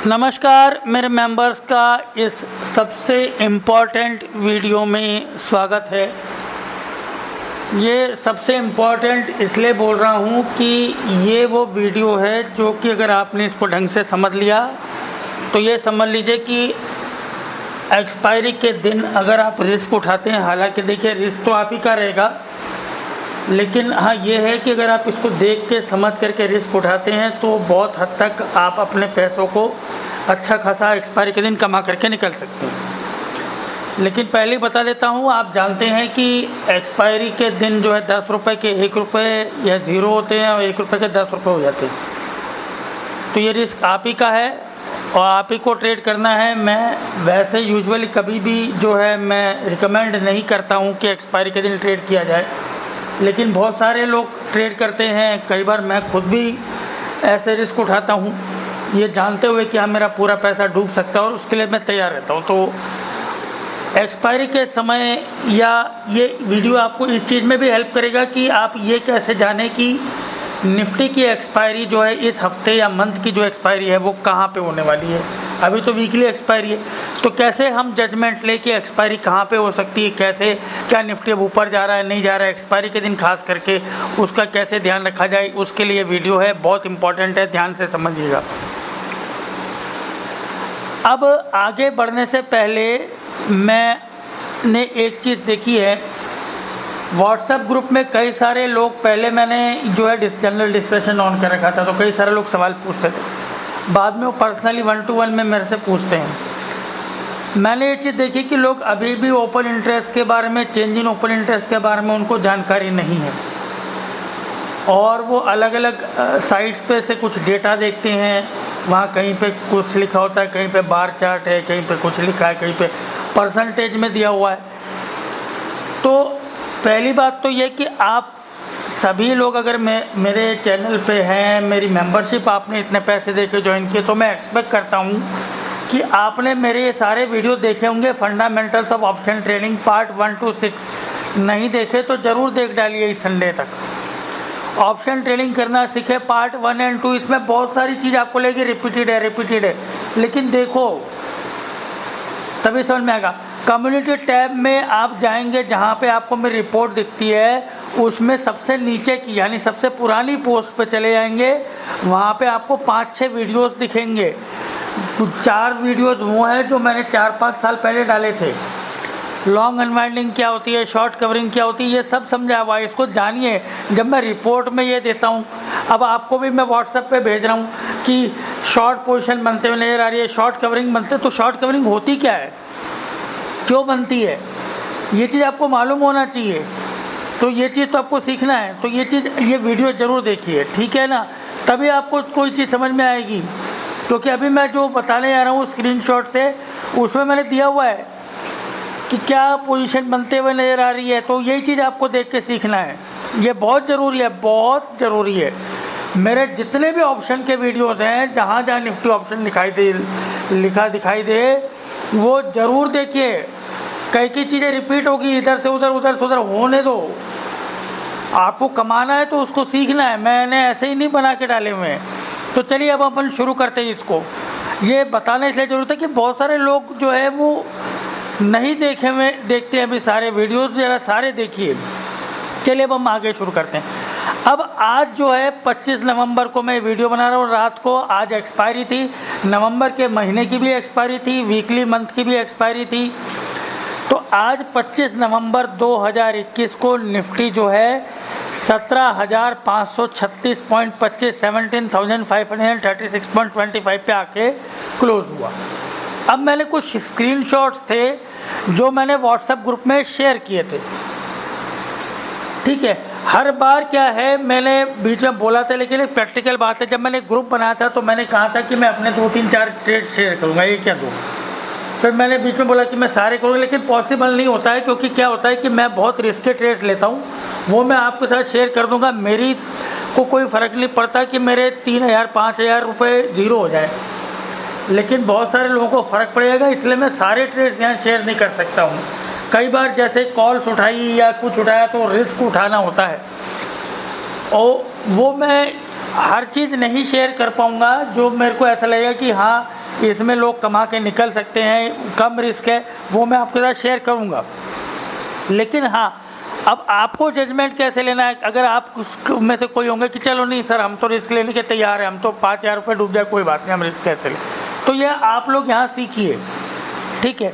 नमस्कार, मेरे मेंबर्स का इस सबसे इम्पोर्टेंट वीडियो में स्वागत है। ये सबसे इम्पोर्टेंट इसलिए बोल रहा हूँ कि ये वो वीडियो है जो कि अगर आपने इसको ढंग से समझ लिया तो ये समझ लीजिए कि एक्सपायरी के दिन अगर आप रिस्क उठाते हैं, हालांकि देखिए रिस्क तो आप ही का रहेगा, लेकिन हाँ ये है कि अगर आप इसको देख के समझ करके रिस्क उठाते हैं तो बहुत हद तक आप अपने पैसों को अच्छा खासा एक्सपायरी के दिन कमा करके निकल सकते हैं। लेकिन पहले बता देता हूँ, आप जानते हैं कि एक्सपायरी के दिन जो है 10 रुपये के 1 रुपये या 0 होते हैं और 1 रुपये के 10 रुपये हो जाते हैं। तो ये रिस्क आप ही का है और आप ही को ट्रेड करना है। मैं वैसे यूजुअली कभी भी जो है मैं रिकमेंड नहीं करता हूँ कि एक्सपायरी के दिन ट्रेड किया जाए, लेकिन बहुत सारे लोग ट्रेड करते हैं। कई बार मैं खुद भी ऐसे रिस्क उठाता हूँ, ये जानते हुए कि हाँ मेरा पूरा पैसा डूब सकता है और उसके लिए मैं तैयार रहता हूँ। तो एक्सपायरी के समय या ये वीडियो आपको इस चीज़ में भी हेल्प करेगा कि आप ये कैसे जानें कि निफ्टी की एक्सपायरी जो है इस हफ्ते या मंथ की जो एक्सपायरी है वो कहाँ पे होने वाली है। अभी तो वीकली एक्सपायरी है, तो कैसे हम जजमेंट ले कि एक्सपायरी कहाँ पे हो सकती है, कैसे क्या निफ्टी अब ऊपर जा रहा है नहीं जा रहा है, एक्सपायरी के दिन खास करके उसका कैसे ध्यान रखा जाए, उसके लिए वीडियो है, बहुत इंपॉर्टेंट है, ध्यान से समझिएगा। अब आगे बढ़ने से पहले मैंने एक चीज़ देखी है, व्हाट्सएप ग्रुप में कई सारे लोग, पहले मैंने जो है जनरल डिस्कशन ऑन कर रखा था तो कई सारे लोग सवाल पूछते थे, बाद में वो पर्सनली 1-to-1 में मेरे से पूछते हैं। मैंने ये चीज़ देखी कि लोग अभी भी ओपन इंटरेस्ट के बारे में, चेंज इन ओपन इंटरेस्ट के बारे में उनको जानकारी नहीं है और वो अलग अलग साइट्स पे से कुछ डेटा देखते हैं, वहाँ कहीं पे कुछ लिखा होता है, कहीं पे बार चार्ट है, कहीं पे कुछ लिखा है, कहीं पे परसेंटेज में दिया हुआ है। तो पहली बात तो ये कि आप सभी लोग अगर मेरे चैनल पे हैं, मेरी मेंबरशिप आपने इतने पैसे दे के ज्वाइन किए, तो मैं एक्सपेक्ट करता हूँ कि आपने मेरे ये सारे वीडियो देखे होंगे। Fundamentals of option trading part 1 to 6 नहीं देखे तो ज़रूर देख डालिए इस संडे तक। ऑप्शन ट्रेडिंग करना सीखे पार्ट 1 और 2, इसमें बहुत सारी चीज़ आपको लगेगी रिपीटेड है, लेकिन देखो तभी समझ में आएगा। कम्युनिटी टैब में आप जाएंगे, जहाँ पे आपको मेरी रिपोर्ट दिखती है उसमें सबसे नीचे की यानी सबसे पुरानी पोस्ट पे चले जाएंगे, वहाँ पे आपको 5-6 वीडियोस दिखेंगे। 4 वीडियोस वो हैं जो मैंने 4-5 साल पहले डाले थे। लॉन्ग अनवाइंडिंग क्या होती है, शॉर्ट कवरिंग क्या होती है, ये सब समझा हुआ है, इसको जानिए। जब मैं रिपोर्ट में ये देता हूँ, अब आपको भी मैं व्हाट्सएप पे भेज रहा हूँ कि शॉर्ट पोजीशन बनते हुए नज़र आ रही है, शॉर्ट कवरिंग बनते, तो शॉर्ट कवरिंग होती क्या है, क्यों बनती है, ये चीज़ आपको मालूम होना चाहिए। तो ये चीज़ तो आपको सीखना है, तो ये वीडियो ज़रूर देखिए, ठीक है ना, तभी आपको कोई चीज़ समझ में आएगी। क्योंकि अभी मैं जो बताने जा रहा हूँ स्क्रीनशॉट से, उसमें मैंने दिया हुआ है कि क्या पोजीशन बनते हुए नज़र आ रही है, तो यही चीज़ आपको देख के सीखना है। ये बहुत ज़रूरी है, बहुत ज़रूरी है। मेरे जितने भी ऑप्शन के वीडियोस हैं, जहाँ जहाँ निफ्टी ऑप्शन दिखाई दे वो ज़रूर देखिए। कई चीज़ें रिपीट होगी, इधर से उधर होने दो। आपको कमाना है तो उसको सीखना है, मैंने ऐसे ही नहीं बना के डाले हुए हैं। तो चलिए अब अपन शुरू करते हैं इसको। ये बताने इसलिए ज़रूरत है कि बहुत सारे लोग जो है वो नहीं देखते हैं अभी सारे वीडियोस, ज़रा सारे देखिए। चलिए अब हम आगे शुरू करते हैं। अब आज जो है 25 नवंबर को मैं वीडियो बना रहा हूँ, रात को। आज एक्सपायरी थी, नवंबर के महीने की भी एक्सपायरी थी, वीकली मंथ की भी एक्सपायरी थी। तो आज 25 नवंबर 2021 को निफ्टी जो है 17,536.25 17,536.25 पे आके क्लोज हुआ। अब मैंने कुछ स्क्रीनशॉट्स थे जो मैंने व्हाट्सएप ग्रुप में शेयर किए थे, ठीक है। हर बार क्या है, मैंने बीच में बोला था, लेकिन एक प्रैक्टिकल बात है, जब मैंने ग्रुप बनाया था तो मैंने कहा था कि मैं अपने 2-3-4 ट्रेड शेयर करूँगा, एक या 2। फिर मैंने बीच में बोला कि मैं सारे करूँगा, लेकिन पॉसिबल नहीं होता है, क्योंकि क्या होता है कि मैं बहुत रिस्की ट्रेड्स लेता हूँ, वो मैं आपके साथ शेयर कर दूँगा। मेरी को कोई फ़र्क नहीं पड़ता कि मेरे 3,000-5,000 रुपये ज़ीरो हो जाए, लेकिन बहुत सारे लोगों को फ़र्क पड़ेगा, इसलिए मैं सारे ट्रेड्स यहाँ शेयर नहीं कर सकता हूँ। कई बार जैसे कॉल्स उठाई या कुछ उठाया तो रिस्क उठाना होता है, और वो मैं हर चीज़ नहीं शेयर कर पाऊँगा जो मेरे को ऐसा लगेगा कि हाँ इसमें लोग कमा के निकल सकते हैं, कम रिस्क है, वो मैं आपके साथ शेयर करूँगा। लेकिन हाँ, अब आपको जजमेंट कैसे लेना है। अगर आप में से कोई होंगे कि चलो नहीं सर हम तो रिस्क लेने के तैयार हैं, हम तो 5,000 रुपये डूब जाए कोई बात नहीं, हम रिस्क कैसे लें, तो ये आप लोग यहाँ सीखिए, ठीक है।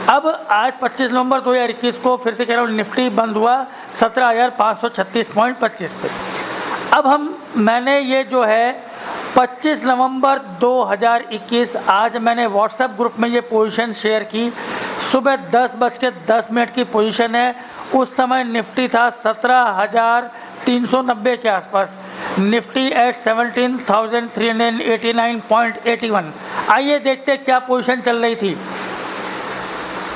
अब आज 25 नवंबर 2021 को फिर से कह रहा हूँ, निफ्टी बंद हुआ 17,536.25 पे। अब मैंने ये जो है 25 नवंबर 2021 आज मैंने व्हाट्सएप ग्रुप में ये पोजीशन शेयर की। सुबह 10:10 की पोजीशन है। उस समय निफ्टी था 17,390 के आसपास, निफ्टी एट 17,389.81। आइए देखते क्या पोजीशन चल रही थी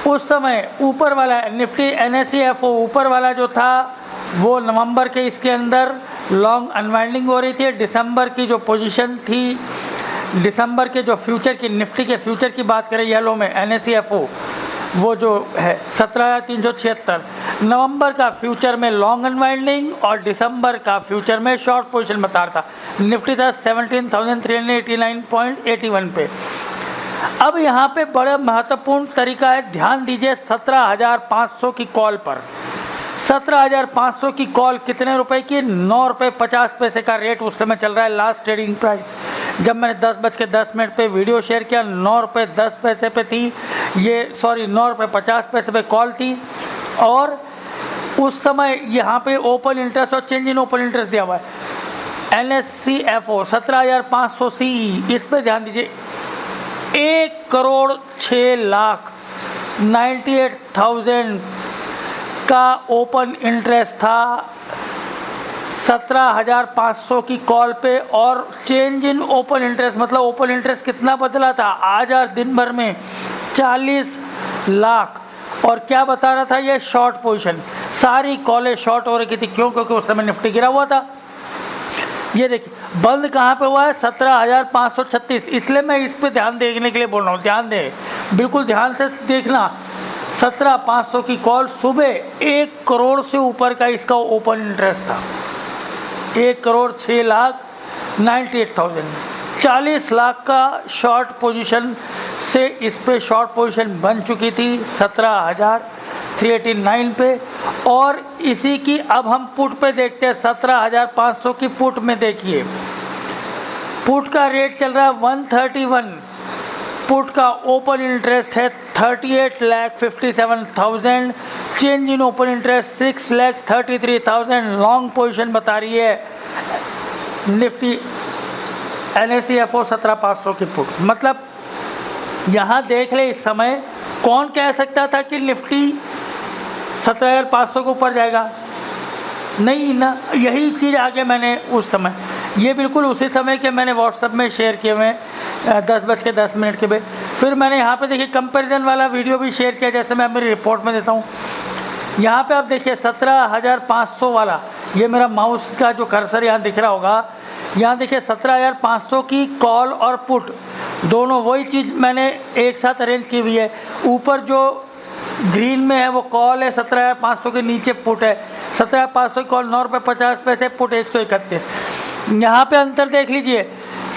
उस समय। ऊपर वाला निफ्टी NSE-FO ऊपर वाला जो था वो नवंबर के इसके अंदर लॉन्ग अनवाइंडिंग हो रही थी। दिसंबर की जो पोजीशन थी, दिसंबर के जो फ्यूचर की, निफ्टी के फ्यूचर की बात करें येलो में NSE-FO वो जो है 17,376, नवंबर का फ्यूचर में लॉन्ग अनवाइंडिंग और दिसंबर का फ्यूचर में शॉर्ट पोजीशन बता रहा था। निफ्टी था 17,389.81 पे। अब यहाँ पे बड़ा महत्वपूर्ण तरीका है, ध्यान दीजिए 17,500 की कॉल पर। 17,500 की कॉल कितने रुपए की? 9 रुपये 50 पैसे का रेट उस समय चल रहा है, लास्ट ट्रेडिंग प्राइस। जब मैंने 10:10 पे वीडियो शेयर किया 9 रुपये 10 पैसे पे थी ये, 9 रुपये 50 पैसे पे कॉल थी। और उस समय यहाँ पे ओपन इंटरेस्ट और चेंज इन ओपन इंटरेस्ट दिया हुआ है। NSE-FO 17,500 CE, इस पे ध्यान दीजिए। 1,06,98,000 का ओपन इंटरेस्ट था 17,500 की कॉल पे। और चेंज इन ओपन इंटरेस्ट मतलब ओपन इंटरेस्ट कितना बदला था आज और दिन भर में 40 लाख। और क्या बता रहा था ये? शॉर्ट पोजीशन, सारी कॉलें शॉर्ट हो रही थी। क्यों? क्योंकि उस समय निफ्टी गिरा हुआ था। ये देखिए बंद कहाँ पे हुआ है? 17,536। इसलिए मैं इस पे ध्यान देने के लिए बोल रहा हूँ, ध्यान दें, बिल्कुल ध्यान से देखना। 17,500 की कॉल, सुबह 1 करोड़ से ऊपर का इसका ओपन इंटरेस्ट था। 1,06,98,000, 40 लाख का शॉर्ट पोजीशन से इस पे शॉर्ट पोजीशन बन चुकी थी 17,389 पे। और इसी की अब हम पुट पे देखते हैं। 17,500 की पुट में देखिए, पुट का रेट चल रहा है 131। पुट का ओपन इंटरेस्ट है 38,57,000, change in open interest 6,33,000। Long position बता रही है निफ्टी NSE-FO 17,500 की पुट। मतलब यहाँ देख ले, इस समय कौन कह सकता था कि निफ्टी 17,500 के ऊपर जाएगा? नहीं ना। यही चीज़ आगे मैंने उस समय, ये बिल्कुल उसी समय के मैंने व्हाट्सएप में शेयर किए हुए 10:10 के पे। फिर मैंने यहाँ पे देखिए कंपैरिजन वाला वीडियो भी शेयर किया, जैसे मैं मेरी रिपोर्ट में देता हूँ। यहाँ पे आप देखिए 17,500 वाला, ये मेरा माउस का जो कर्सर यहाँ दिख रहा होगा, यहाँ देखिए 17,500 की कॉल और पुट दोनों वही चीज़ मैंने एक साथ अरेंज की हुई है। ऊपर जो ग्रीन में है वो कॉल है 17,500 के नीचे पुट है। 17,500 की कॉल 9 रुपये 50 पैसे, पुट 131। यहाँ पे अंतर देख लीजिए,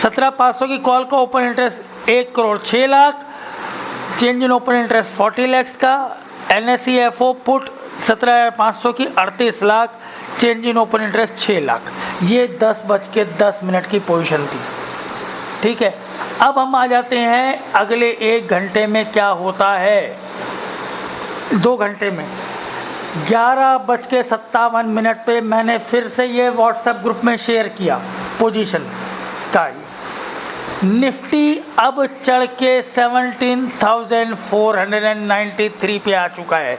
17,500 की कॉल का open interest 1,06,00,000, change in open interest 40 lakh का। NSE-FO पुट 17,500 की 38 lakh, change in open interest 6 lakh. ये 10:10 की पोजीशन थी, ठीक है। अब हम आ जाते हैं अगले 1 घंटे में क्या होता है। 2 घंटे में 11:57 पे मैंने फिर से ये व्हाट्सएप ग्रुप में शेयर किया पोजीशन का। निफ्टी अब चढ़ के 17,493 पे आ चुका है।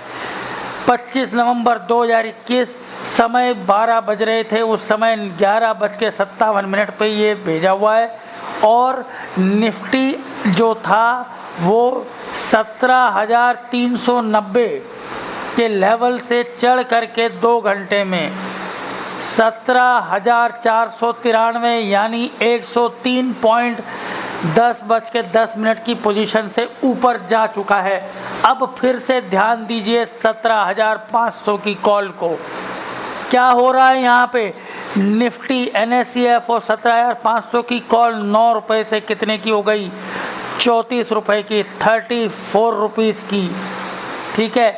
25 नवंबर 2021, समय 12 बज रहे थे उस समय, 11:57 पे ये भेजा हुआ है। और निफ्टी जो था वो 17,390 के लेवल से चढ़ करके 2 घंटे में 17,493 यानी 103 पॉइंट 10:10 की पोजीशन से ऊपर जा चुका है। अब फिर से ध्यान दीजिए 17,500 की कॉल को। क्या हो रहा है यहाँ पे? निफ्टी NSE-FO 17,500 की कॉल 9 रुपये से कितने की हो गई? 34 रुपये की, 34 रुपीज़ की। ठीक है,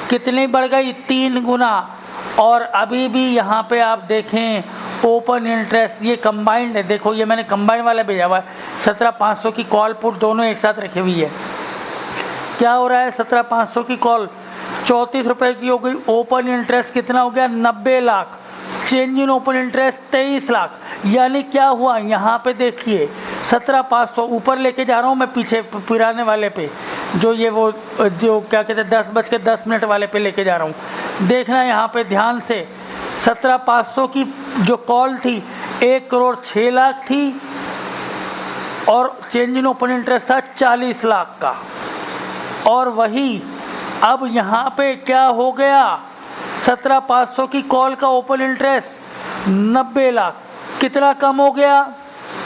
कितनी बढ़ गई? 3 गुना। और अभी भी यहाँ पे आप देखें ओपन इंटरेस्ट, ये कंबाइंड है, देखो ये मैंने कंबाइंड वाला भेजा हुआ है। 17,500 की कॉल पुट दोनों एक साथ रखी हुई है। क्या हो रहा है? 17,500 की कॉल 34 रुपये की हो गई। ओपन इंटरेस्ट कितना हो गया? 90 lakh. Change in open interest 23 lakh. यानी क्या हुआ? यहाँ पे देखिए 17,500 ऊपर लेके जा रहा हूँ मैं, पीछे पुराने वाले पे, जो ये वो जो क्या कहते हैं 10:10 वाले पे लेके जा रहा हूँ। देखना यहाँ पे ध्यान से, 17,500 की जो कॉल थी 1,06,00,000 थी और चेंज इन ओपन इंटरेस्ट था 40 लाख का। और वही अब यहाँ पे क्या हो गया? 17,500 की कॉल का ओपन इंटरेस्ट 90 लाख, कितना कम हो गया?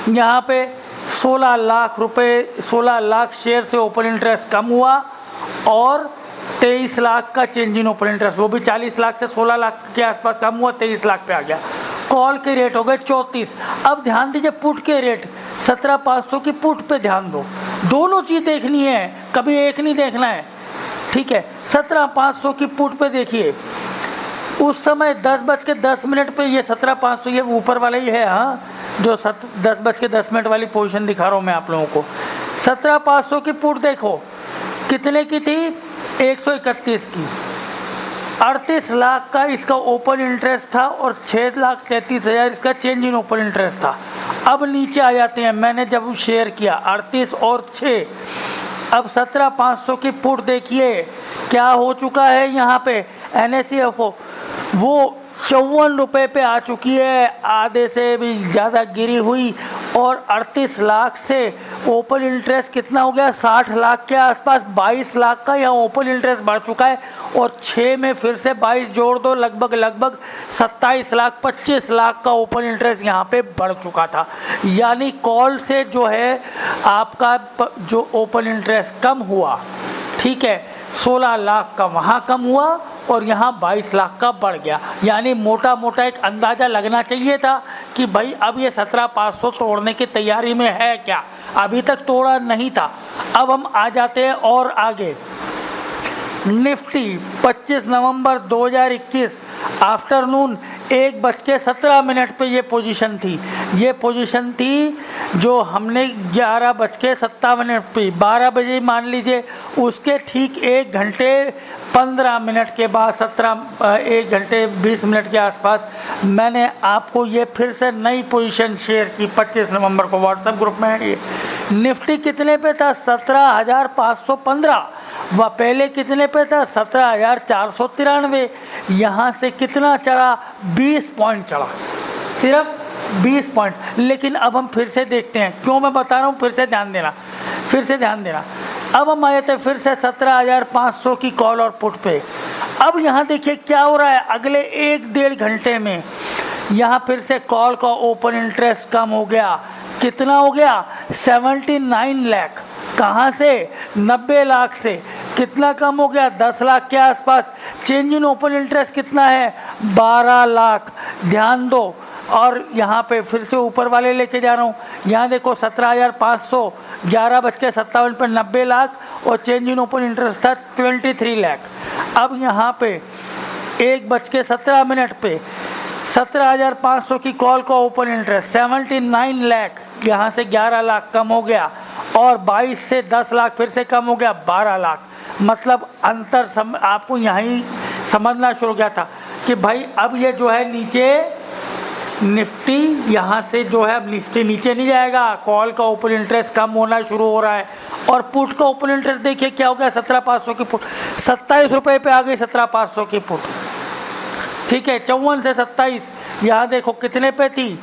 यहाँ पे 16 लाख रुपए, 16 लाख शेयर से ओपन इंटरेस्ट कम हुआ और 23 लाख का चेंज इन ओपन इंटरेस्ट, वो भी 40 लाख से 16 लाख के आसपास कम हुआ, 23 लाख पे आ गया। कॉल के रेट हो गए 34। अब ध्यान दीजिए पुट के रेट, 17,500 की पुट पे ध्यान दो, दोनों चीज़ देखनी है, कभी एक नहीं देखना है। ठीक है, 17,500 की पुट पे देखिए उस समय 10:10 पे ये 17,500, ये ऊपर वाला ही है, हाँ, जो 10:10 वाली पोजीशन दिखा रहा हूँ मैं आप लोगों को। 17,500 की पुट देखो कितने की थी? 131 की। 38 लाख का इसका ओपन इंटरेस्ट था और 6,33,000 इसका चेंज इन ओपन इंटरेस्ट था। अब नीचे आ जाते हैं, मैंने जब शेयर किया 38 और 6, अब 17,500 की पुट देखिए क्या हो चुका है यहाँ पे। NSE वो 54 रुपये पे आ चुकी है, आधे से भी ज़्यादा गिरी हुई। और 38 लाख से ओपन इंटरेस्ट कितना हो गया? 60 लाख के आसपास, 22 लाख का यहाँ ओपन इंटरेस्ट बढ़ चुका है। और 6 में फिर से 22 जोड़ दो, लगभग 27 लाख 25 लाख का ओपन इंटरेस्ट यहाँ पे बढ़ चुका था। यानी कॉल से जो है आपका जो ओपन इंटरेस्ट कम हुआ, ठीक है, 16 लाख का वहाँ कम हुआ और यहाँ 22 लाख का बढ़ गया। यानी मोटा मोटा एक अंदाज़ा लगना चाहिए था कि भाई अब ये 17,500 तोड़ने की तैयारी में है क्या। अभी तक तोड़ा नहीं था। अब हम आ जाते हैं और आगे। निफ्टी 25 नवंबर 2021 आफ्टरनून 1:17 पे ये पोजीशन थी। ये पोजीशन थी जो हमने 11:57 पे 12 बजे मान लीजिए, उसके ठीक 1 घंटे 15 मिनट के बाद 1 घंटे 20 मिनट के आसपास मैंने आपको ये फिर से नई पोजीशन शेयर की। 25 नवंबर को व्हाट्सएप ग्रुप में है ये। निफ्टी कितने पे था? 17,515। वह पहले कितने पे था? 17,493। यहाँ से कितना चढ़ा? 20 पॉइंट चढ़ा, सिर्फ 20 पॉइंट। लेकिन अब हम फिर से देखते हैं, क्यों मैं बता रहा हूँ, फिर से ध्यान देना। अब हम आए थे फिर से 17,500 की कॉल और पुट पे। अब यहाँ देखिए क्या हो रहा है, अगले 1-1.5 घंटे में यहाँ फिर से कॉल का ओपन इंटरेस्ट कम हो गया। कितना हो गया? 79 लाख। कहाँ से? 90 लाख से। कितना कम हो गया? 10 लाख के आसपास। चेंज इन ओपन इंटरेस्ट कितना है? 12 लाख। ध्यान दो। और यहाँ पे फिर से ऊपर वाले लेके जा रहा हूँ। यहाँ देखो 17,500, 11:57 पर 90 लाख और चेंज इन ओपन इंटरेस्ट था 23 लाख। अब यहाँ पे 1:17 पे 17,500 की कॉल का ओपन इंटरेस्ट 79 लाख, यहाँ से 11 लाख कम हो गया और 22 से 10 लाख फिर से कम हो गया 12 लाख। मतलब अंतर आपको यहीं समझना शुरू हो गया था कि भाई अब ये जो है नीचे निफ्टी यहाँ से जो है अब निफ्टी नीचे नहीं जाएगा। कॉल का ओपन इंटरेस्ट कम होना शुरू हो रहा है। और पुट का ओपन इंटरेस्ट देखिए क्या हो गया? 17,500 की पुट 27 रुपये पे आ गई। 17,500 की पुट, ठीक है, 54 से 27। यहाँ देखो कितने पे थी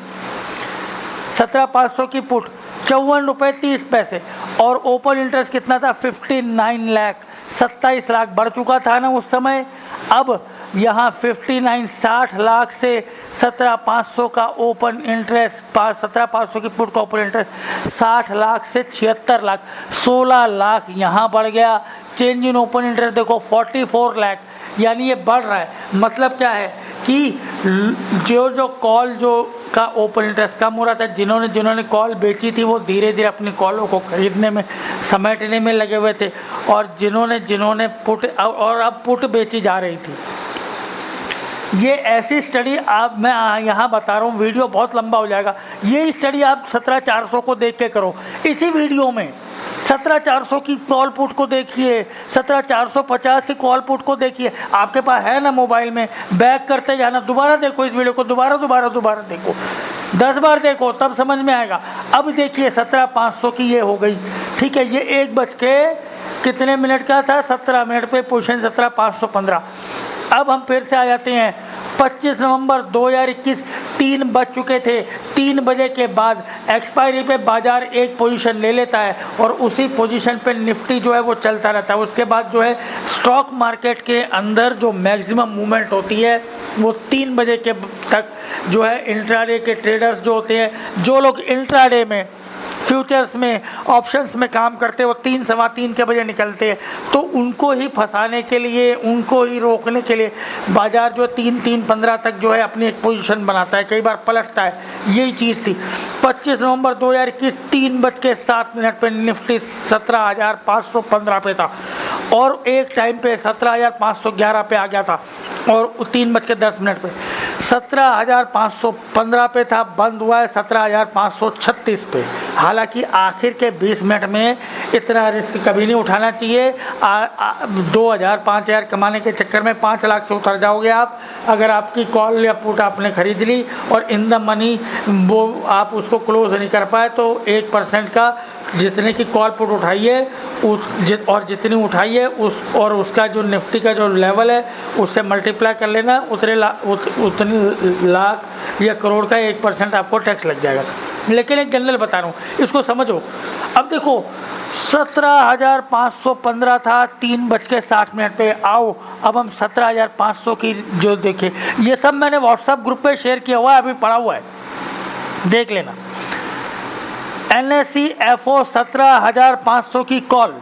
17,500 की पुट? 54 रुपये 30 पैसे। और ओपन इंटरेस्ट कितना था? 59 लाख। 27 लाख बढ़ चुका था ना उस समय। अब यहाँ 60 लाख से 17,500 का ओपन इंटरेस्ट, 17,500 की पुट का ओपन इंटरेस्ट 60 लाख से 76 लाख, 16 लाख यहाँ बढ़ गया। चेंज इन ओपन इंटरेस्ट देखो 44 लाख, यानी ये बढ़ रहा है। मतलब क्या है कि जो कॉल जो का ओपन इंटरेस्ट कम हो रहा था, जिन्होंने कॉल बेची थी वो धीरे धीरे अपनी कॉलों को खरीदने में, समेटने में लगे हुए थे, और जिन्होंने पुट, और अब पुट बेची जा रही थी। ये ऐसी स्टडी मैं यहाँ बता रहा हूँ, वीडियो बहुत लंबा हो जाएगा। ये स्टडी आप 17,400 को देख के करो। इसी वीडियो में 17,400 की कॉल पुट को देखिए, 17,450 की कॉल पुट को देखिए। आपके पास है ना मोबाइल में, बैक करते जाना, दोबारा देखो इस वीडियो को, दोबारा देखो, 10 बार देखो, तब समझ में आएगा। अब देखिए 17,500 की ये हो गई, ठीक है। ये 1 बज के कितने मिनट का था, 17 मिनट पे पोजीशन 17,515। अब हम फिर से आ जाते हैं 25 नवंबर 2021, 3 बज चुके थे। 3 बजे के बाद एक्सपायरी पे बाजार एक पोजीशन ले लेता है और उसी पोजीशन पे निफ्टी जो है वो चलता रहता है। उसके बाद जो है स्टॉक मार्केट के अंदर जो मैक्सिमम मूवमेंट होती है वो 3 बजे के तक जो है इंट्राडे के ट्रेडर्स जो होते हैं, जो लोग इंट्राडे में फ्यूचर्स में ऑप्शंस में काम करते हैं, वो 3 सवा 3 के बजे निकलते हैं। तो उनको ही फंसाने के लिए, उनको ही रोकने के लिए बाजार जो 3-3-15 तक जो है अपनी एक पोजीशन बनाता है, कई बार पलटता है। यही चीज़ थी 25 नवंबर 2021, 3:07 पे निफ्टी 17,515 पे था और एक टाइम पे 17,511 पे आ गया था और 3:10 पे 17,515 पे था, बंद हुआ है 17,536 पे। हालांकि आखिर के 20 मिनट में इतना रिस्क कभी नहीं उठाना चाहिए। 2,000-5,000 कमाने के चक्कर में 5 लाख से उतर जाओगे आप। अगर आपकी कॉल या पुट आपने खरीद ली और इन द मनी वो आप उसको क्लोज नहीं कर पाए, तो 1% का जितने की कॉल पुट उठाइए और जितनी उठाइए उसका जो निफ्टी का जो लेवल है उससे मल्टीप्लाई कर लेना, उतने लाख या करोड़ का 1% आपको टैक्स लग जाएगा। लेकिन एक जनरल बता रहा हूँ, इसको समझो। अब देखो 17,515 था, 3:60 पे। आओ अब हम 17,500 की जो देखे, ये सब मैंने व्हाट्सएप ग्रुप पे शेयर किया हुआ है, अभी पड़ा हुआ है, देख लेना। NSE FO 17,500 की कॉल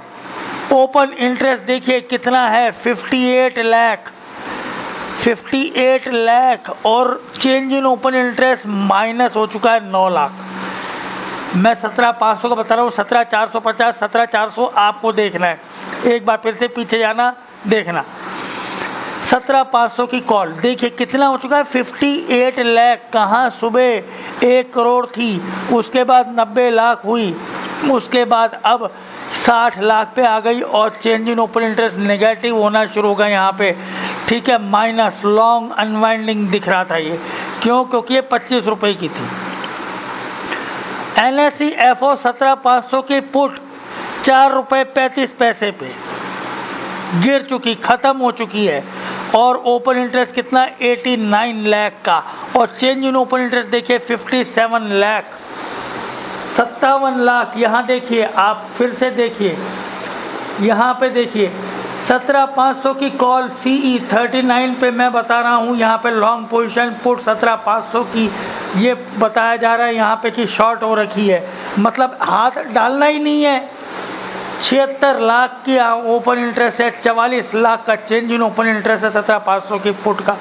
ओपन इंटरेस्ट देखिए कितना है, 58 लाख और change in open interest minus हो चुका है 9 लाख। मैं 17,500 का बता रहा हूँ, 17,450, 17,400 आपको देखना है। एक बार फिर से पीछे जाना, देखना 17,500 की कॉल देखिए कितना हो चुका है, 58 लाख। कहाँ सुबह 1 करोड़ थी, उसके बाद 90 लाख हुई, उसके बाद अब 60 लाख पे आ गई और change in open interest negative होना शुरू हो गया यहाँ पे, ठीक है, माइनस। लॉन्ग अनवाइंडिंग दिख रहा था ये, क्यों? क्योंकि ये 25 रुपये की थी। NSE FO 17,500 की पुट 4 रुपये 35 पैसे पे गिर चुकी, ख़त्म हो चुकी है और ओपन इंटरेस्ट कितना, 89 लाख का। और चेंज इन ओपन इंटरेस्ट देखिए 57 लाख, 57 लाख। यहाँ देखिए, आप फिर से देखिए, यहाँ पे देखिए 17,500 की कॉल CE 39 पे मैं बता रहा हूँ, यहाँ पे लॉन्ग पोजीशन पुट 17,500 की ये बताया जा रहा है यहाँ पे कि शॉर्ट हो रखी है, मतलब हाथ डालना ही नहीं है। 76 लाख की ओपन इंटरेस्ट है, 44 लाख का चेंज इन ओपन इंटरेस्ट है 17,500 की पुट का।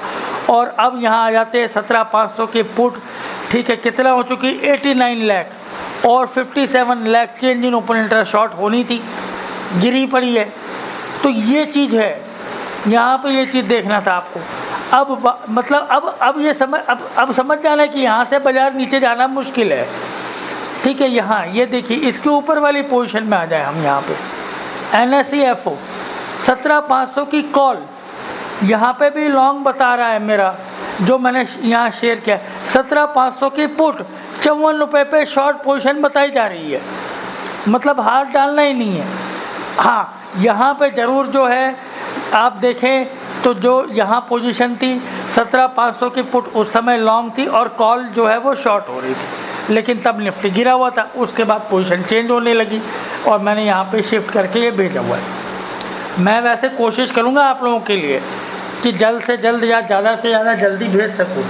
और अब यहाँ आ जाते हैं 17,500 की पुट, ठीक है, कितना हो चुकी, 89 लाख और 57 lakh change in open interest short होनी थी, गिरी पड़ी है। तो ये चीज़ है, यहाँ पे ये चीज़ देखना था आपको। अब मतलब अब ये अब समझ जाना है कि यहाँ से बाजार नीचे जाना मुश्किल है, ठीक है। यहाँ ये देखिए, इसके ऊपर वाली पोजीशन में आ जाए हम, यहाँ पे NSE FO 17,500 की कॉल, यहाँ पे भी लॉन्ग बता रहा है मेरा, जो मैंने यहाँ शेयर किया। 17,500 की पुट 54 रुपये पे शॉर्ट पोजीशन बताई जा रही है, मतलब हाथ डालना ही नहीं है। हाँ, यहाँ पे ज़रूर जो है आप देखें तो जो यहाँ पोजीशन थी 17,500 की पुट उस समय लॉन्ग थी और कॉल जो है वो शॉर्ट हो रही थी, लेकिन तब निफ्टी गिरा हुआ था। उसके बाद पोजीशन चेंज होने लगी और मैंने यहाँ पे शिफ्ट करके ये भेजा हुआ है। मैं वैसे कोशिश करूँगा आप लोगों के लिए कि जल्द से जल्द या ज़्यादा से ज़्यादा जल्दी भेज सकूँ,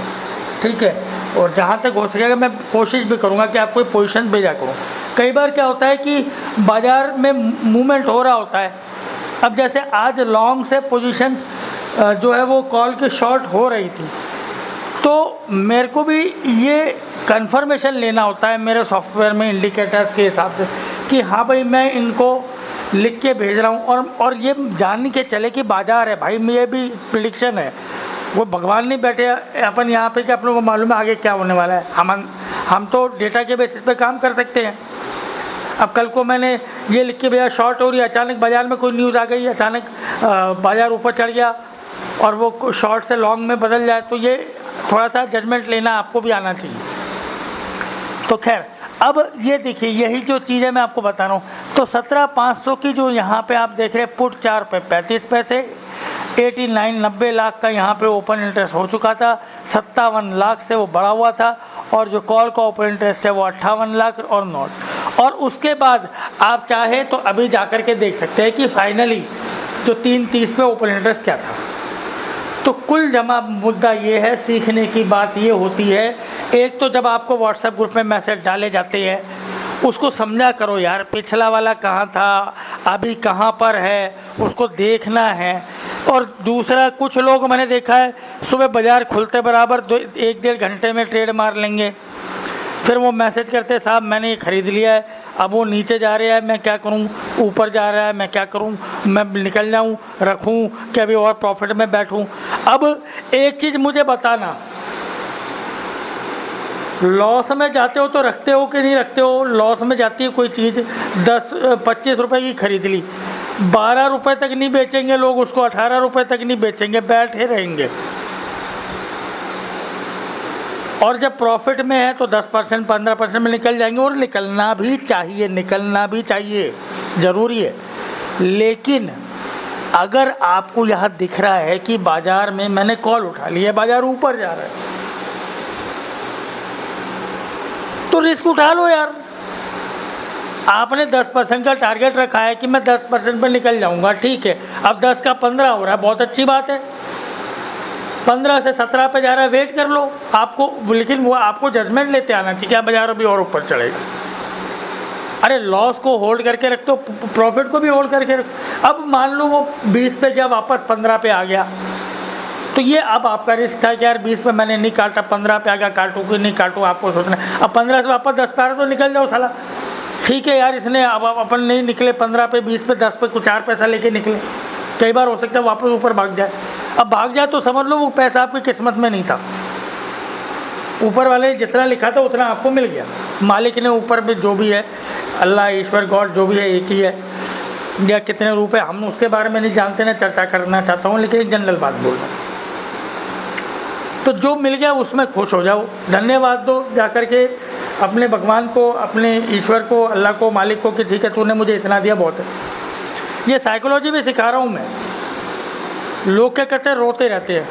ठीक है। और जहाँ तक हो सकेगा मैं कोशिश भी करूँगा कि आपको पोजीशन भेजा करूँ। कई बार क्या होता है कि बाज़ार में मूवमेंट हो रहा होता है, अब जैसे आज लॉन्ग से पोजीशंस जो है वो कॉल की शॉर्ट हो रही थी, तो मेरे को भी ये कंफर्मेशन लेना होता है मेरे सॉफ्टवेयर में इंडिकेटर्स के हिसाब से कि हाँ भाई मैं इनको लिख के भेज रहा हूँ, और ये जान के चले कि बाज़ार है भाई, ये भी प्रिडिक्शन है, वो भगवान नहीं बैठे अपन यहाँ पे कि आप लोगों को मालूम है आगे क्या होने वाला है। हम तो डेटा के बेसिस पे काम कर सकते हैं। अब कल को मैंने ये लिख के भेजा शॉर्ट हो रही है, अचानक बाज़ार में कोई न्यूज़ आ गई, अचानक बाज़ार ऊपर चढ़ गया और वो शॉर्ट से लॉन्ग में बदल जाए, तो ये थोड़ा सा जजमेंट लेना आपको भी आना चाहिए। तो खैर अब ये देखिए यही जो चीज़ है मैं आपको बता रहा हूँ। तो 17,500 की जो यहाँ पे आप देख रहे हैं पुट 4 पे 35 पैसे, 89-90 लाख का यहाँ पे ओपन इंटरेस्ट हो चुका था, 57 लाख से वो बढ़ा हुआ था, और जो कॉल का ओपन इंटरेस्ट है वो 58 लाख और नॉट। और उसके बाद आप चाहे तो अभी जा कर के देख सकते हैं कि फाइनली जो 3:30 पे ओपन इंटरेस्ट क्या था। तो कुल जमा मुद्दा ये है, सीखने की बात ये होती है, एक तो जब आपको व्हाट्सएप ग्रुप में मैसेज डाले जाते हैं उसको समझा करो यार, पिछला वाला कहाँ था, अभी कहाँ पर है, उसको देखना है। और दूसरा, कुछ लोग मैंने देखा है सुबह बाज़ार खुलते बराबर 1-1.5 घंटे में ट्रेड मार लेंगे, फिर वो मैसेज करते साहब मैंने ये ख़रीद लिया है, अब वो नीचे जा रहा है मैं क्या करूं, ऊपर जा रहा है मैं क्या करूं, मैं निकल जाऊं, रखूं कि अभी और प्रॉफिट में बैठूं। अब एक चीज़ मुझे बताना, लॉस में जाते हो तो रखते हो कि नहीं रखते हो? लॉस में जाती है कोई चीज़, 10-25 रुपये की खरीद ली, 12 रुपये तक नहीं बेचेंगे लोग उसको, 18 रुपये तक नहीं बेचेंगे, बैठे रहेंगे। और जब प्रॉफिट में है तो 10% 15% में निकल जाएंगे, और निकलना भी चाहिए, निकलना भी चाहिए, ज़रूरी है। लेकिन अगर आपको यहाँ दिख रहा है कि बाज़ार में मैंने कॉल उठा ली है, बाज़ार ऊपर जा रहा है, तो रिस्क उठा लो यार। आपने 10% का टारगेट रखा है कि मैं 10% पर निकल जाऊंगा, ठीक है, अब 10 का 15 हो रहा है, बहुत अच्छी बात है, 15 से 17 पे जा रहा है, वेट कर लो आपको। लेकिन वो आपको जजमेंट लेते आना चाहिए क्या बाजार अभी और ऊपर चढ़ेगा। अरे लॉस को होल्ड करके रखते हो, प्रॉफिट को भी होल्ड करके रखो। अब मान लो वो 20 पे गया, वापस 15 पे आ गया, तो ये अब आपका रिस्क था कि यार 20 पे मैंने नहीं काटा, 15 पे आ गया, काटूँ कि नहीं काटूँ, आपको सोचना है। अब 15 से वापस 10 पे आ रहा तो निकल जाओ साला, ठीक है यार, इसने अब अपन नहीं निकले 15 पे, 20 पे, 10 पे कुछ 4 पैसा लेके निकले, कई बार हो सकता है वापस ऊपर भाग जाए। अब भाग जाए तो समझ लो वो पैसा आपकी किस्मत में नहीं था, ऊपर वाले जितना लिखा था उतना आपको मिल गया, मालिक ने ऊपर भी जो भी है, अल्लाह ईश्वर गॉड जो भी है एक ही है, या कितने रुपए हम उसके बारे में नहीं जानते ना चर्चा करना चाहता हूँ, लेकिन एक जनरल बात बोल रहा हूँ। तो जो मिल गया उसमें खुश हो जाओ, धन्यवाद दो जाकर के अपने भगवान को, अपने ईश्वर को, अल्लाह को, मालिक को कि ठीक है तूने मुझे इतना दिया, बहुत है। ये साइकोलॉजी भी सिखा रहा हूँ मैं। लोग क्या करते हैं, रोते रहते हैं,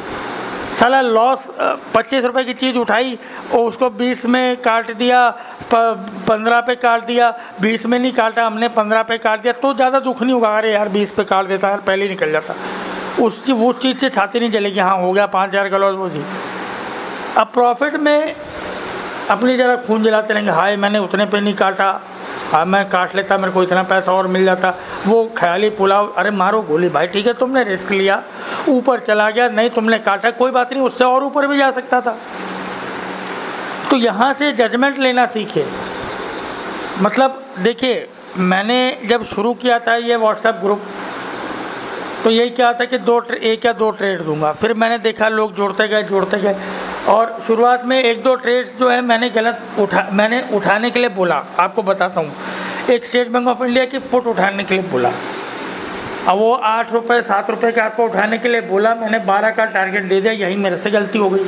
साला लॉस 25 रुपए की चीज़ उठाई और उसको 20 में काट दिया, 15 पे काट दिया, 20 में नहीं काटा हमने, 15 पे काट दिया, तो ज़्यादा दुख नहीं होगा। अरे यार 20 पे काट देता यार, पहले ही निकल जाता, वो चीज़ से छाती नहीं चलेगी, हाँ हो गया 5,000 का लॉस वो जी। अब प्रॉफिट में अपनी जरा खून जलाते रहेंगे, हाय मैंने उतने पे नहीं काटा, हाँ मैं काट लेता, मेरे को इतना पैसा और मिल जाता, वो ख्याली पुलाव। अरे मारो गोली भाई, ठीक है तुमने रिस्क लिया, ऊपर चला गया, नहीं तुमने काटा कोई बात नहीं, उससे और ऊपर भी जा सकता था। तो यहाँ से जजमेंट लेना सीखे। मतलब देखिए मैंने जब शुरू किया था ये व्हाट्सएप ग्रुप, तो यही क्या था कि 1 या 2 ट्रेड दूंगा, फिर मैंने देखा लोग जोड़ते गए, और शुरुआत में 1-2 ट्रेड्स जो है मैंने उठाने के लिए बोला। आपको बताता हूँ, एक स्टेट बैंक ऑफ इंडिया की पुट उठाने के लिए बोला, अब वो 8 रुपये 7 रुपये का आपको उठाने के लिए बोला, मैंने 12 का टारगेट दे दिया, यही मेरे से गलती हो गई।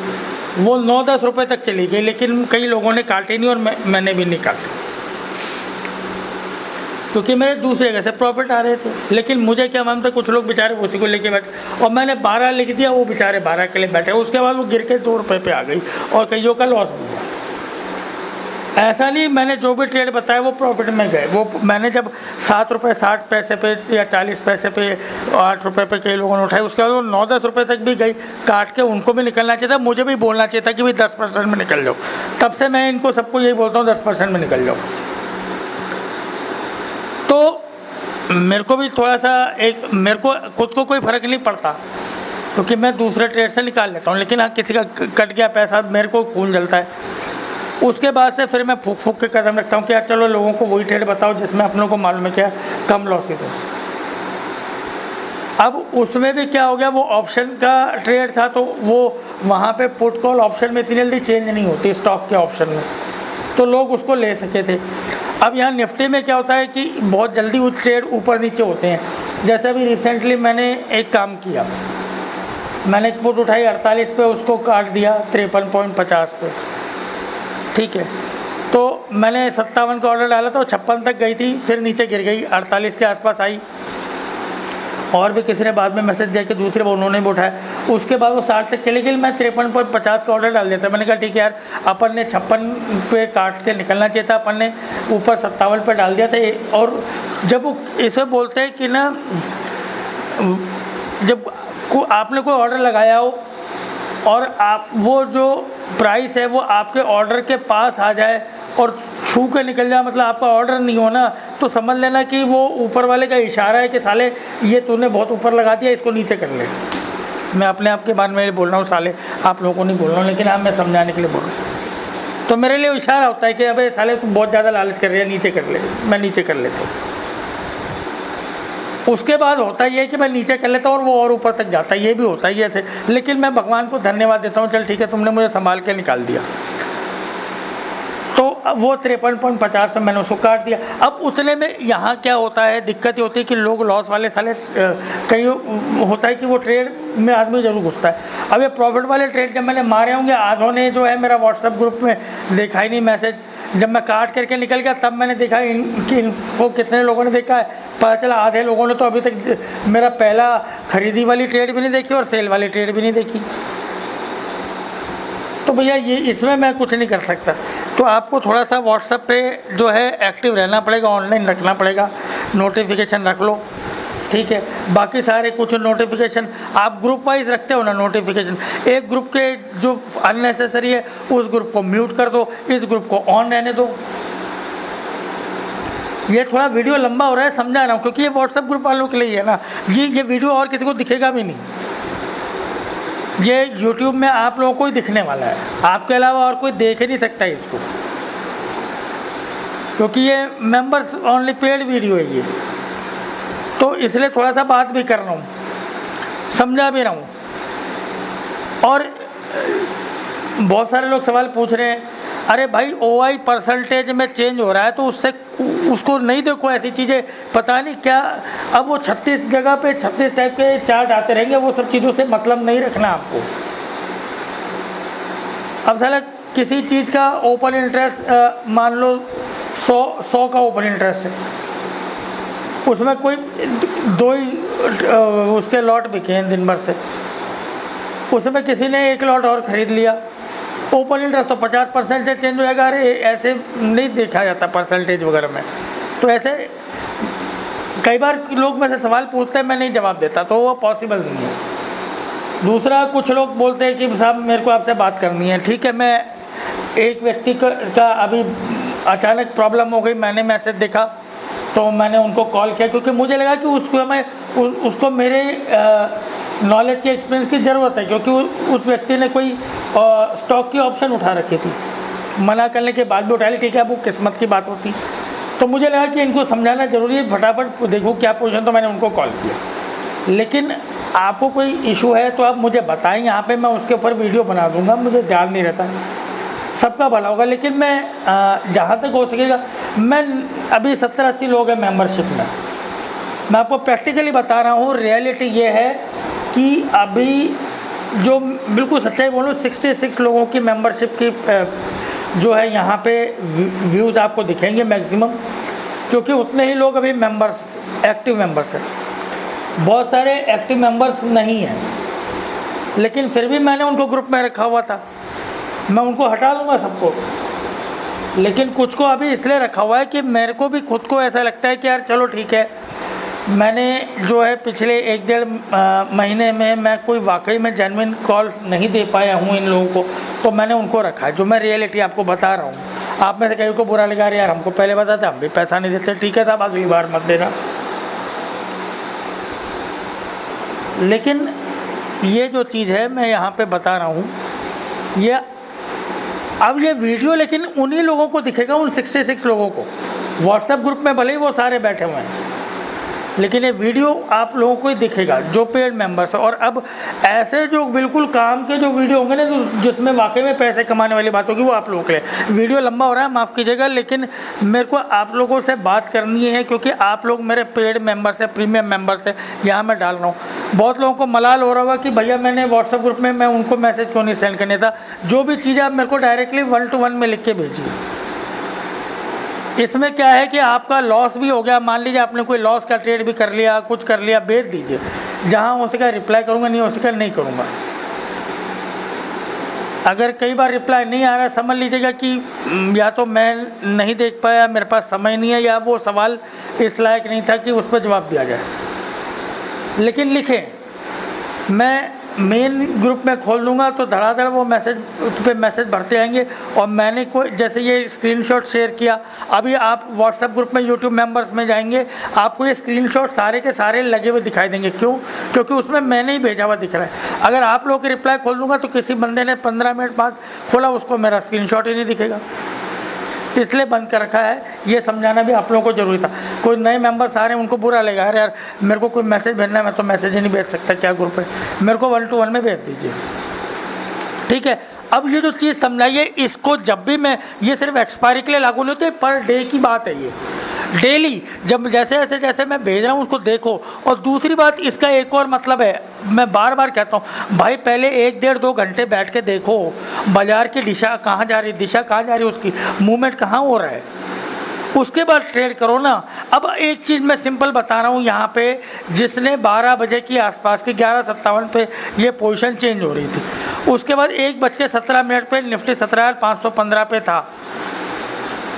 वो 9-10 रुपये तक चली गई, लेकिन कई लोगों ने काटे नहीं और मैंने भी नहीं काटे, क्योंकि मेरे दूसरे जगह से प्रॉफिट आ रहे थे। लेकिन मुझे क्या मालूम था, कुछ लोग बेचारे उसी को लेके बैठे, और मैंने 12 लिख दिया, वो बेचारे 12 के लिए बैठे, उसके बाद वो गिर के 2 रुपये पे आ गई और कईयों का लॉस भी हुआ। ऐसा नहीं मैंने जो भी ट्रेड बताया वो प्रॉफिट में गए, वो मैंने जब 7 रुपये 60 पैसे पे या 40 पैसे पे 8 रुपये पे कई लोगों ने उठाए, उसके बाद वो 9-10 रुपये तक भी गई, काट के उनको भी निकलना चाहिए था, मुझे भी बोलना चाहिए था कि भाई 10% में निकल जाओ। तब से मैं इनको सबको यही बोलता हूँ 10% में निकल जाओ। तो मेरे को भी थोड़ा सा मेरे को खुद को कोई फ़र्क नहीं पड़ता, क्योंकि मैं दूसरे ट्रेड से निकाल लेता हूँ, लेकिन हाँ किसी का कट गया पैसा मेरे को खून जलता है। उसके बाद से फिर मैं फूक फूक के कदम रखता हूँ कि यार चलो लोगों को वही ट्रेड बताओ जिसमें अपनों को मालूम है क्या कम लॉसेज हो। अब उसमें भी क्या हो गया, वो ऑप्शन का ट्रेड था तो वो वहाँ पे पुट कॉल ऑप्शन में इतनी जल्दी चेंज नहीं होती स्टॉक के ऑप्शन में, तो लोग उसको ले सके थे। अब यहाँ निफ्टी में क्या होता है कि बहुत जल्दी वो ट्रेड ऊपर नीचे होते हैं। जैसे अभी रिसेंटली मैंने एक काम किया, मैंने एक पुट उठाई 48 पे, उसको काट दिया 53.50 पे, ठीक है। तो मैंने 57 का ऑर्डर डाला था, वो 56 तक गई थी, फिर नीचे गिर गई, 48 के आसपास आई। और भी किसी ने बाद में मैसेज दिया कि दूसरे वो उन्होंने भी उठाया, उसके बाद वो 60 तक चली गई। मैं 53.50 का ऑर्डर डाल देता। मैंने कहा ठीक है यार, अपन ने 56 पे काट के निकलना चाहिए था, अपन ने ऊपर 57 पे डाल दिया था। और जब वो इसे बोलते हैं कि ना, जब आपने कोई ऑर्डर लगाया हो और आप वो जो प्राइस है वो आपके ऑर्डर के पास आ जाए और छू के निकल जाए, मतलब आपका ऑर्डर नहीं होना, तो समझ लेना कि वो ऊपर वाले का इशारा है कि साले ये तूने बहुत ऊपर लगा दिया, इसको नीचे कर ले। मैं अपने आप के बारे में बोल रहा हूँ, साले आप लोगों को नहीं बोल रहा हूँ, लेकिन आप मैं समझाने के लिए बोल रहा हूँ। तो मेरे लिए इशारा होता है कि अबे साले तू बहुत ज़्यादा लालच कर रही है, नीचे कर ले। मैं नीचे कर लेता हूँ। उसके बाद होता ये है कि मैं नीचे कर लेता हूँ और वो और ऊपर तक जाता है, ये भी होता है ऐसे। लेकिन मैं भगवान को धन्यवाद देता हूँ, चल ठीक है तुमने मुझे संभाल के निकाल दिया। तो वो 53.50 पे मैंने उसको काट दिया। अब उतने में यहाँ क्या होता है, दिक्कत ये होती है कि लोग लॉस वाले साले, कहीं होता है कि वो ट्रेड में आदमी जरूर घुसता है। अब ये प्रॉफिट वाले ट्रेड जब मैंने मारे होंगे, आधों ने जो है मेरा व्हाट्सएप ग्रुप में देखा ही नहीं मैसेज। जब मैं काट करके निकल गया तब मैंने देखा कि इनको कितने लोगों ने देखा है। पता चला आधे लोगों ने तो अभी तक मेरा पहला खरीदी वाली ट्रेड भी नहीं देखी और सेल वाली ट्रेड भी नहीं देखी। तो भैया ये इसमें मैं कुछ नहीं कर सकता। तो आपको थोड़ा सा व्हाट्सएप पे जो है एक्टिव रहना पड़ेगा, ऑनलाइन रखना पड़ेगा, नोटिफिकेशन रख लो, ठीक है। बाकी सारे कुछ नोटिफिकेशन आप ग्रुप वाइज रखते हो ना नोटिफिकेशन, एक ग्रुप के जो अननेसेसरी है उस ग्रुप को म्यूट कर दो, इस ग्रुप को ऑन रहने दो। ये थोड़ा वीडियो लंबा हो रहा है, समझा रहा हूँ, क्योंकि ये व्हाट्सएप ग्रुप वालों के लिए है ना, ये वीडियो और किसी को दिखेगा भी नहीं। ये यूट्यूब में आप लोगों को ही दिखने वाला है, आपके अलावा और कोई देख ही नहीं सकता इसको, क्योंकि ये मेंबर्स ओनली पेड वीडियो है ये। तो इसलिए थोड़ा सा बात भी कर रहा हूँ, समझा भी रहा हूँ। और बहुत सारे लोग सवाल पूछ रहे हैं, अरे भाई OI परसेंटेज में चेंज हो रहा है तो उससे उसको नहीं देखो, ऐसी चीज़ें पता नहीं क्या। अब वो 36 जगह पे 36 टाइप के चार्ट आते रहेंगे, वो सब चीज़ों से मतलब नहीं रखना आपको। अब साला किसी चीज़ का ओपन इंटरेस्ट मान लो 100 का ओपन इंटरेस्ट है, उसमें कोई 2 ही उसके लॉट बिके हैं दिन भर से, उसमें किसी ने 1 लॉट और ख़रीद लिया, ओपन इंटरेस्ट तो 50% से चेंज हो जाएगा। अरे ऐसे नहीं देखा जाता परसेंटेज वगैरह में। तो ऐसे कई बार लोग में से सवाल पूछते हैं, मैं नहीं जवाब देता, तो वो पॉसिबल नहीं है। दूसरा, कुछ लोग बोलते हैं कि साहब मेरे को आपसे बात करनी है, ठीक है। मैं एक व्यक्ति का अभी अचानक प्रॉब्लम हो गई, मैंने मैसेज देखा तो मैंने उनको कॉल किया, क्योंकि मुझे लगा कि उसको मेरे नॉलेज के एक्सपीरियंस की ज़रूरत है, क्योंकि उस व्यक्ति ने कोई स्टॉक की ऑप्शन उठा रखी थी, मना करने के बाद भी उठा ली, ठीक है, वो किस्मत की बात होती। तो मुझे लगा कि इनको समझाना ज़रूरी है, फटाफट देखो क्या पोजीशन, तो मैंने उनको कॉल किया। लेकिन आपको कोई इशू है तो आप मुझे बताएं, यहाँ पे मैं उसके ऊपर वीडियो बना दूँगा, मुझे ध्यान नहीं रहता, सबका भला होगा। लेकिन मैं जहाँ तक हो सकेगा, मैं अभी 70-80 लोग हैं मेंबरशिप में, मैं आपको प्रैक्टिकली बता रहा हूँ। रियलिटी ये है कि अभी जो बिल्कुल सच्चाई बोलूँ, 66 लोगों की मेंबरशिप की जो है यहाँ पे व्यूज़ आपको दिखेंगे मैक्सिमम, क्योंकि उतने ही लोग अभी मेंबर्स, एक्टिव मेंबर्स हैं। बहुत सारे एक्टिव मेंबर्स नहीं हैं, लेकिन फिर भी मैंने उनको ग्रुप में रखा हुआ था। मैं उनको हटा दूँगा सबको, लेकिन कुछ को अभी इसलिए रखा हुआ है कि मेरे को भी खुद को ऐसा लगता है कि यार चलो ठीक है, मैंने जो है पिछले 1-1.5 महीने में मैं कोई वाकई में जेन्युइन कॉल नहीं दे पाया हूँ इन लोगों को, तो मैंने उनको रखा है। जो मैं रियलिटी आपको बता रहा हूँ, आप में से कहीं को बुरा लगा रहे यार हमको पहले बताते, हम भी पैसा नहीं देते, ठीक है साहब अगली बार मत देना। लेकिन ये जो चीज़ है मैं यहाँ पे बता रहा हूँ, ये अब ये वीडियो लेकिन उन्हीं लोगों को दिखेगा, उन 66 लोगों को। व्हाट्सएप ग्रुप में भले ही वो सारे बैठे हुए हैं, लेकिन ये वीडियो आप लोगों को ही दिखेगा जो पेड मेंबर्स है। और अब ऐसे जो बिल्कुल काम के जो वीडियो होंगे ना, जो जिसमें वाकई में पैसे कमाने वाली बात होगी, वो आप लोगों के लिए। वीडियो लंबा हो रहा है, माफ़ कीजिएगा, लेकिन मेरे को आप लोगों से बात करनी है, क्योंकि आप लोग मेरे पेड मेंबर्स हैं, प्रीमियम मेंबर्स हैं, यहाँ मैं डाल रहा हूँ। बहुत लोगों को मलाल हो रहा होगा कि भैया मैंने व्हाट्सएप ग्रुप में मैं उनको मैसेज क्यों नहीं सेंड करने था। जो भी चीज़ें आप मेरे को डायरेक्टली 1-to-1 में लिख के भेजिए। इसमें क्या है कि आपका लॉस भी हो गया, मान लीजिए आपने कोई लॉस का ट्रेड भी कर लिया, कुछ कर लिया, भेज दीजिए। जहाँ हो सका रिप्लाई करूँगा, नहीं हो सका नहीं करूँगा। अगर कई बार रिप्लाई नहीं आ रहा, समझ लीजिएगा कि या तो मैं नहीं देख पाया, मेरे पास समय नहीं है, या वो सवाल इस लायक नहीं था कि उस पर जवाब दिया जाए। लेकिन लिखें, मैं मेन ग्रुप में खोल दूंगा तो धड़ाधड़ वो मैसेज पे मैसेज भरते आएंगे। और मैंने कोई जैसे ये स्क्रीनशॉट शेयर किया, अभी आप व्हाट्सएप ग्रुप में यूट्यूब मेंबर्स में जाएंगे, आपको ये स्क्रीनशॉट सारे के सारे लगे हुए दिखाई देंगे। क्यों? क्योंकि उसमें मैंने ही भेजा हुआ दिख रहा है। अगर आप लोगों की रिप्लाई खोल दूंगा तो किसी बंदे ने 15 मिनट बाद खोला, उसको मेरा स्क्रीनशॉट ही नहीं दिखेगा, इसलिए बंद कर रखा है। ये समझाना भी आप लोगों को ज़रूरी था। कोई नए मेंबर्स आ रहे हैं, उनको बुरा लगेगा, अरे यार मेरे को कोई मैसेज भेजना है, मैं तो मैसेज ही नहीं भेज सकता, क्या ग्रुप है, मेरे को 1-to-1 में भेज दीजिए, ठीक है। अब ये जो चीज़ समझाइए, इसको जब भी मैं, ये सिर्फ एक्सपायरी के लिए लागू नहीं होती, पर डे की बात है ये। डेली जब जैसे मैं भेज रहा हूँ उसको देखो। और दूसरी बात, इसका एक और मतलब है, मैं बार बार कहता हूँ भाई, पहले 1-1.5-2 घंटे बैठ के देखो बाजार की दिशा कहाँ जा रही, उसकी मूवमेंट कहाँ हो रहा है, उसके बाद ट्रेड करो ना। अब एक चीज़ मैं सिंपल बता रहा हूँ यहाँ पे, जिसने 12 बजे की आसपास की 11:57 पे ये पोजीशन चेंज हो रही थी, उसके बाद 1:17 पे निफ्टी 17,515 पे था,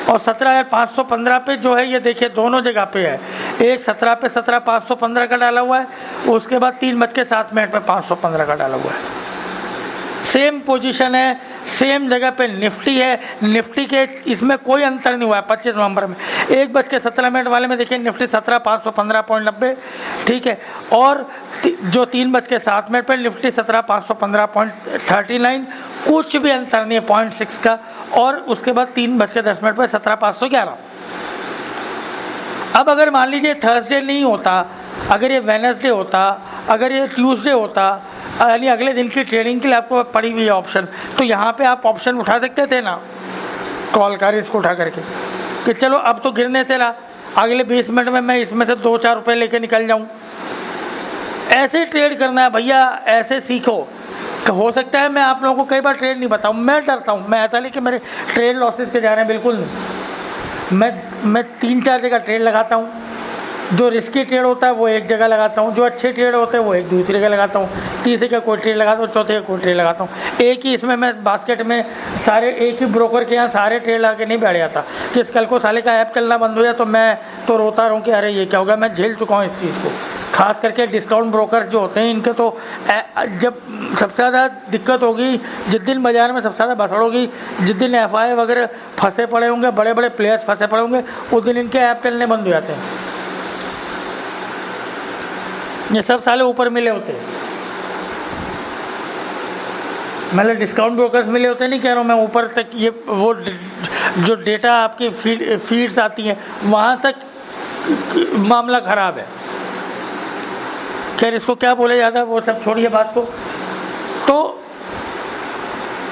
और 17,515 पे जो है ये देखिए दोनों जगह पे है। एक 17 पे 17,515 का डाला हुआ है, उसके बाद 3:07 पे 515 का डाला हुआ है। सेम पोजीशन है, सेम जगह पे निफ्टी है। निफ्टी के इसमें कोई अंतर नहीं हुआ है 25 नवंबर में। 1:17 वाले में देखिए निफ्टी 17,515.90, ठीक है। और जो 3:07 पे निफ्टी 17,515.39, कुछ भी अंतर नहीं है 0.6 का। और उसके बाद 3:10 पे 17,511। अब अगर मान लीजिए थर्सडे नहीं होता, अगर ये वेडनेसडे होता, अगर ये ट्यूसडे होता, यानी अगले दिन की ट्रेडिंग के लिए आपको पड़ी हुई है ऑप्शन, तो यहाँ पे आप ऑप्शन उठा सकते थे ना, कॉल कर इसको उठा करके कि चलो अब तो गिरने से ला, अगले 20 मिनट में मैं इसमें से 2-4 रुपये लेके निकल जाऊँ। ऐसे ट्रेड करना है भैया, ऐसे सीखो। हो सकता है मैं आप लोगों को कई बार ट्रेड नहीं बताऊँ, मैं डरता हूँ, मैं ऐसा नहीं कि मेरे ट्रेड लॉसेस के जा रहे हैं, बिल्कुल नहीं। मैं 3-4 जगह ट्रेड लगाता हूँ। जो रिस्की ट्रेड होता है वो एक जगह लगाता हूँ, जो अच्छे ट्रेड होते हैं वो एक दूसरी जगह लगाता हूँ, तीसरे का कोई ट्रेड लगाता हूँ, चौथे का कोई ट्रेड लगाता हूँ। एक ही इसमें मैं बास्केट में सारे, एक ही ब्रोकर के यहाँ सारे ट्रेड लगा के नहीं बैठ जाता कि कल को साले का ऐप चलना बंद हो जाए तो मैं तो रोता रहूँ कि अरे ये क्या होगा। मैं झेल चुका हूँ इस चीज़ को। खास करके डिस्काउंट ब्रोकर जो होते हैं, इनके तो जब सबसे ज़्यादा दिक्कत होगी, जिस दिन बाज़ार में सबसे ज़्यादा भसड़ होगी, जिस दिन FI वगैरह फंसे पड़े होंगे, बड़े बड़े प्लेयर्स फंसे पड़े होंगे, उस दिन इनके ऐप चलने बंद हो जाते हैं। ये सब साले ऊपर मिले होते हैं, मतलब डिस्काउंट ब्रोकर्स मिले होते नहीं कह रहा हूँ मैं, ऊपर तक ये वो जो डेटा आपकी फीड्स आती हैं वहाँ तक मामला ख़राब है। खैर इसको क्या बोला जाता है वो सब छोड़िए बात को। तो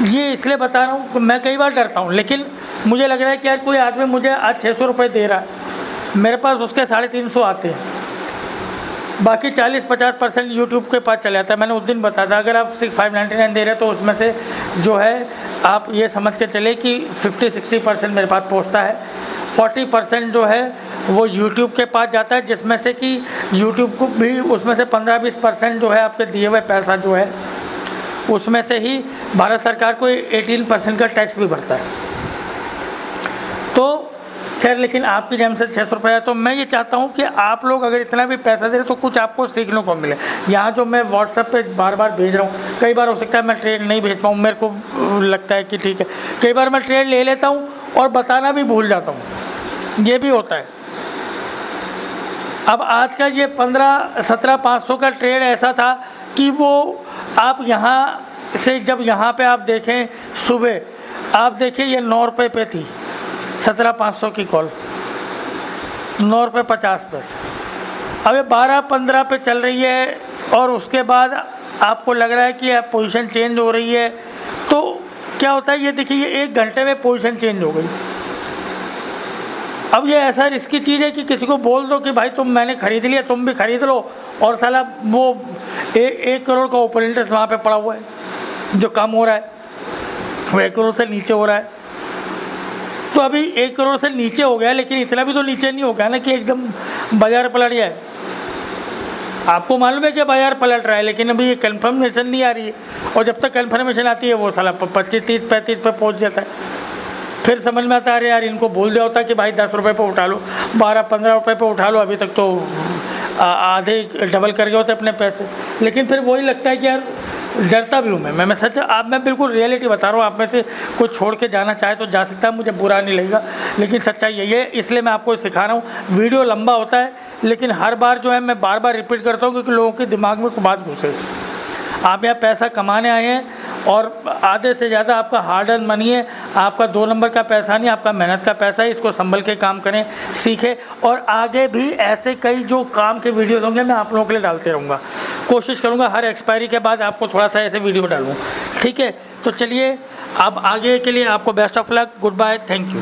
ये इसलिए बता रहा हूँ कि मैं कई बार डरता हूँ, लेकिन मुझे लग रहा है कि यार कोई आदमी मुझे आज 600 रुपये दे रहा है, मेरे पास उसके 350 आते हैं, बाकी 40-50% यूट्यूब के पास चले जाता है। मैंने उस दिन बताया था, अगर आप 599 दे रहे हैं तो उसमें से जो है आप ये समझ के चले कि 50-60% मेरे पास पहुंचता है। 40% जो है वो यूट्यूब के पास जाता है, जिसमें से कि यूट्यूब को भी उसमें से 15-20% जो है आपके दिए हुए पैसा जो है उसमें से ही भारत सरकार को 18% का टैक्स भी भरता है। तो खैर, लेकिन आपकी जेब से 600 रुपये है, तो मैं ये चाहता हूँ कि आप लोग अगर इतना भी पैसा दे रहे तो कुछ आपको सीखने को मिले। यहाँ जो मैं व्हाट्सएप पे बार बार भेज रहा हूँ, कई बार हो सकता है मैं ट्रेड नहीं भेज पाऊँ, मेरे को लगता है कि ठीक है, कई बार मैं ट्रेड ले लेता हूँ और बताना भी भूल जाता हूँ, ये भी होता है। अब आज का ये 15-17-500 का ट्रेड ऐसा था कि वो आप यहाँ से जब यहाँ पे आप देखें सुबह आप देखिए ये 9 रुपये पे थी 17,500 की कॉल, 9 रुपये 50 पैसे। अब ये 12-15 पे चल रही है और उसके बाद आपको लग रहा है कि अब पोजीशन चेंज हो रही है, तो क्या होता है ये देखिए ये 1 घंटे में पोजीशन चेंज हो गई। अब ये ऐसा रिस्की चीज़ है कि किसी को बोल दो कि भाई मैंने ख़रीद लिया, तुम भी ख़रीद लो, और साला वो 1 करोड़ का ओपन इंटरेस्ट वहाँ पे पड़ा हुआ है, जो कम हो रहा है वो 1 करोड़ से नीचे हो रहा है। तो अभी 1 करोड़ से नीचे हो गया, लेकिन इतना भी तो नीचे नहीं हो गया ना कि एकदम बाजार पलट जाए। आपको मालूम है कि बाजार पलट रहा है, लेकिन अभी ये कन्फर्मेशन नहीं आ रही है, और जब तक कन्फर्मेशन आती है वो साला 25, 30, 35 पे पहुँच जाता है। फिर समझ में आता है अरे यार इनको बोल दिया होता कि भाई 10 रुपये पे उठा लो, 12-15 रुपये पे उठा लो, अभी तक तो आधे डबल कर गए होते अपने पैसे। लेकिन फिर वही लगता है कि यार डरता भी हूँ मैं सच, मैं बिल्कुल रियलिटी बता रहा हूँ। आप में से कुछ छोड़ के जाना चाहे तो जा सकता है, मुझे बुरा नहीं लगेगा, लेकिन सच्चाई यही है, इसलिए मैं आपको सिखा रहा हूँ। वीडियो लंबा होता है, लेकिन हर बार जो है मैं बार बार रिपीट करता हूँ, क्योंकि लोगों के दिमाग में कोई बात घुसे। आप यहाँ पैसा कमाने आए हैं और आधे से ज़्यादा आपका हार्ड अर्न मनी है, आपका 2 नंबर का पैसा नहीं, आपका मेहनत का पैसा है। इसको संभल के काम करें, सीखें, और आगे भी ऐसे कई जो काम के वीडियो होंगे मैं आप लोगों के लिए डालते रहूँगा। कोशिश करूँगा हर एक्सपायरी के बाद आपको थोड़ा सा ऐसे वीडियो डालूँ, ठीक है। तो चलिए अब आगे के लिए आपको best of luck, good bye, thank you.